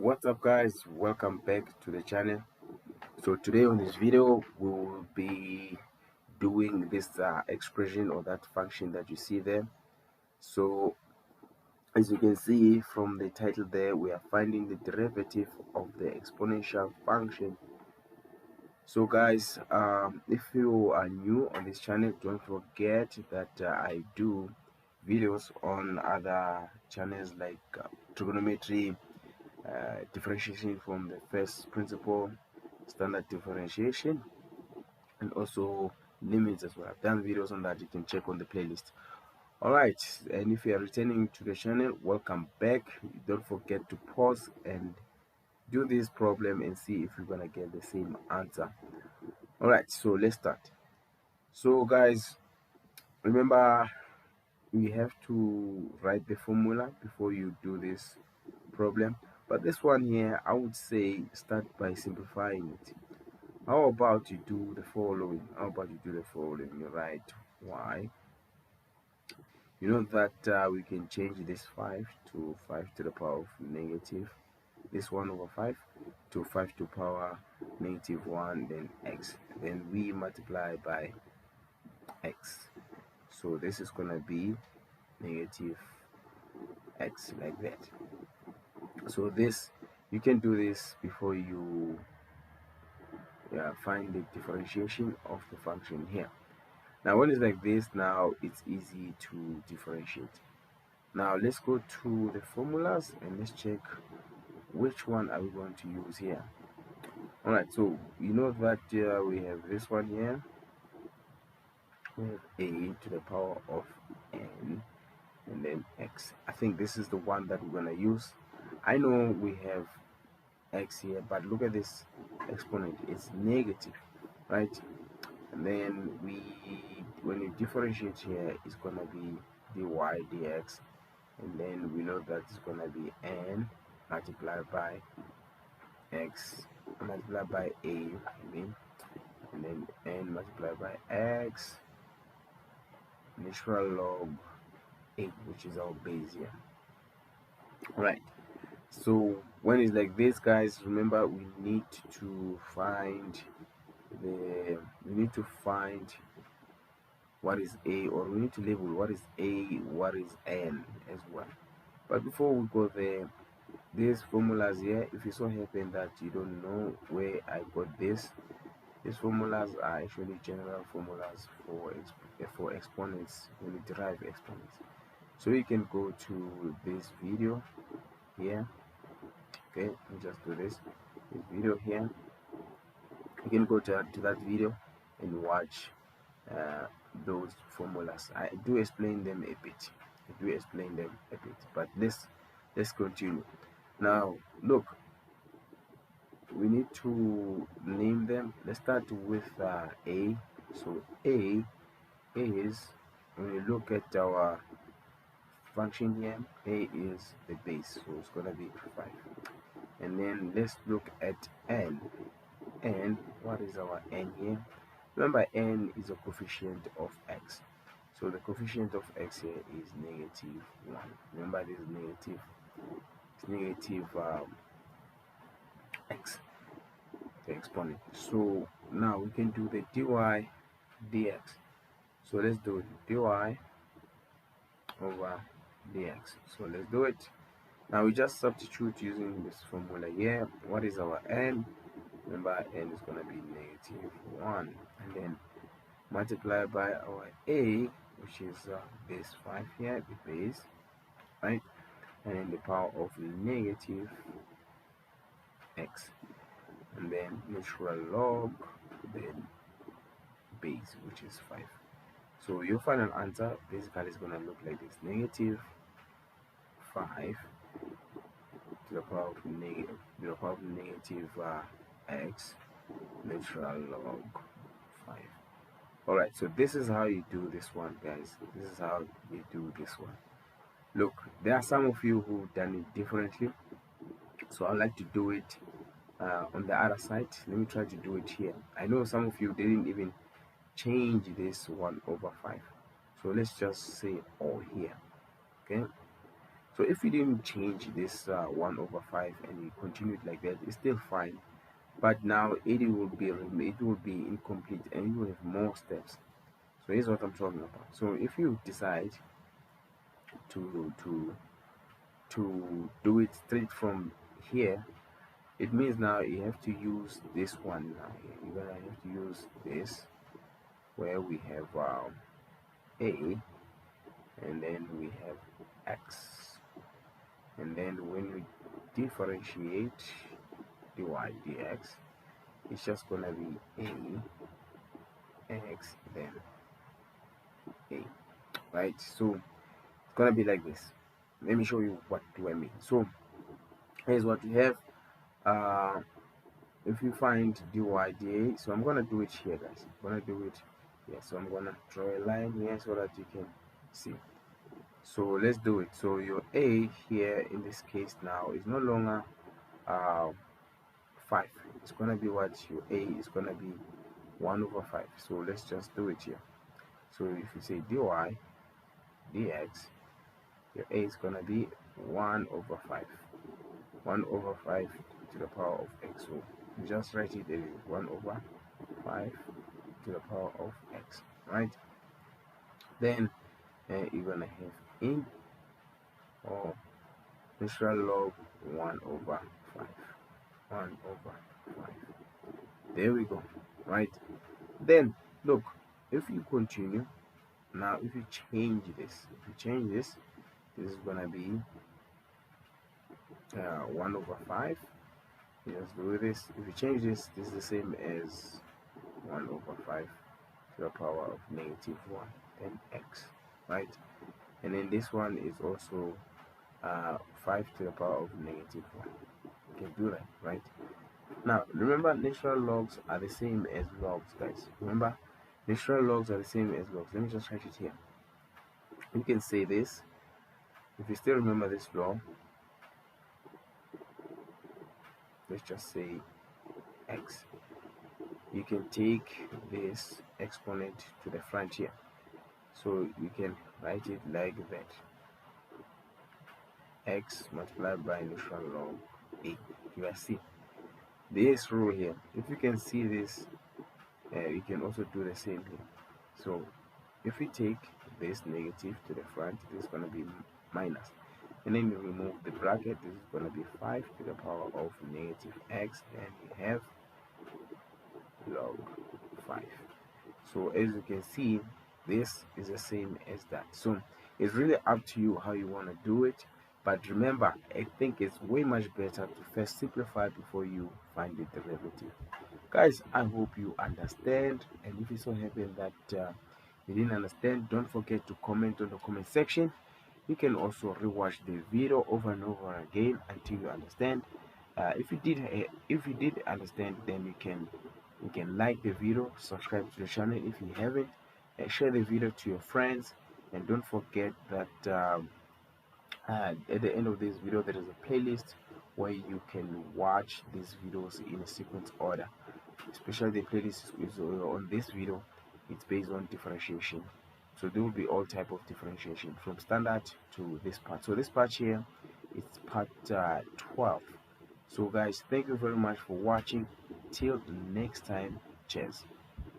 What's up guys, welcome back to the channel. So today on this video we will be doing this expression or that function that you see there. So as you can see from the title there, we are finding the derivative of the exponential function. So guys, if you are new on this channel, don't forget that I do videos on other channels like trigonometry, differentiation from the first principle, standard differentiation, and also limits as well. I've done videos on that, you can check on the playlist. Alright, and if you are returning to the channel, welcome back. Don't forget to pause and do this problem and see if you're gonna get the same answer. Alright, so let's start. So guys, remember we have to write the formula before you do this problem, but this one here I would say start by simplifying it. How about you do the following? You write y. You know that we can change this 5 to 5 to the power of negative this 1 over 5 to 5 to power negative 1, then x, then we multiply by x. So this is gonna be negative x, like that. So this, you can do this before you find the differentiation of the function here. Now when it's like this, now it's easy to differentiate. Now let's go to the formulas and let's check which one are we going to use here. Alright, so you know that we have this one here. We have a to the power of n and then x. I think this is the one that we're going to use. I know we have x here, but look at this exponent, it's negative, right? And then when you differentiate here, it's going to be dy dx, and then we know that it's going to be n multiplied by x multiplied by a, and then n multiplied by x natural log a, which is our base here. Right, so when it's like this guys, remember we need to find what is a, or we need to label what is a, what is n as well. But before we go there, these formulas here, if it so happen that you don't know where I got this, these formulas are actually general formulas for exponents when you derive exponents. So you can go to this video here. Okay, let me just do this video here. You can go to that video and watch those formulas. I do explain them a bit. But let's continue. Now look, we need to name them. Let's start with a. So a is, when you look at our function here, a is the base, so it's gonna be 5. And then let's look at n. What is our n here? Remember, n is a coefficient of x, so the coefficient of x here is negative 1. Remember, this is negative, it's negative x, the exponent. So now we can do the dy dx. So let's do it, dy over dx. So let's do it. Now we just substitute using this formula here. What is our n? Remember, n is going to be negative 1, and then multiply by our a, which is base 5 here, the base, right? And then the power of negative x, and then natural log, then base, which is 5. So your final answer basically is going to look like this: negative 5 to the power of negative x natural log 5. Alright, so this is how you do this one, guys. This is how you do this one. Look, there are some of you who done it differently, so I like to do it on the other side. Let me try to do it here. I know some of you didn't even change this 1 over 5, so let's just say all here. Okay, So if you didn't change this 1 over 5 and you continued like that, it's still fine. But now it will be incomplete and you will have more steps. So here's what I'm talking about. So if you decide to to to do it straight from here, it means now you have to use this one. Now you're gonna have to use this, where we have a, and then we have x, and then when we differentiate dy dx, it's just gonna be a x then a, right? So it's gonna be like this. Let me show you what do I mean. So here's what we have. uh if you find dy dA, so I'm gonna do it here, guys. I'm gonna do it here. So I'm gonna draw a line here so that you can see. So let's do it. So your a here in this case now is no longer uh 5. It's gonna be what? Your a is gonna be 1 over 5. So let's just do it here. So if you say dy dx, your a is gonna be 1 over 5. 1 over 5 to the power of x. So you just write it as 1 over 5 to the power of x, right? Then you're gonna have in, or natural log 1 over 5. 1 over 5. There we go, right? Then look, if you continue now, if you change this, this is gonna be 1 over 5. Let's do this. If you change this, this is the same as 1 over 5 to the power of negative 1, then x, right? And then this one is also 5 to the power of negative 1. You can do that, right? Now remember, natural logs are the same as logs, guys. Remember, natural logs are the same as logs. Let me just write it here. You can say this. If you still remember this law, let's just say x. You can take this exponent to the front here. So you can write it like that. X multiplied by natural log a. You are see this rule here. If you can see this, you can also do the same here. So if we take this negative to the front, this is going to be minus. And then you remove the bracket, this is going to be 5 to the power of negative x, and you have log 5. So as you can see, this is the same as that. So it's really up to you how you want to do it, but remember, I think it's way much better to first simplify before you find the derivative. Guys, I hope you understand, and if it so happen that you didn't understand, don't forget to comment on the comment section. You can also rewatch the video over and over again until you understand. If you did understand, then you can like the video, subscribe to the channel if you haven't, and share the video to your friends. And don't forget that at the end of this video there is a playlist where you can watch these videos in a sequence order. Especially the playlist is on this video, it's based on differentiation. So there will be all type of differentiation from standard to this part. So this part here, it's part 12. So guys, thank you very much for watching. Till next time, cheers.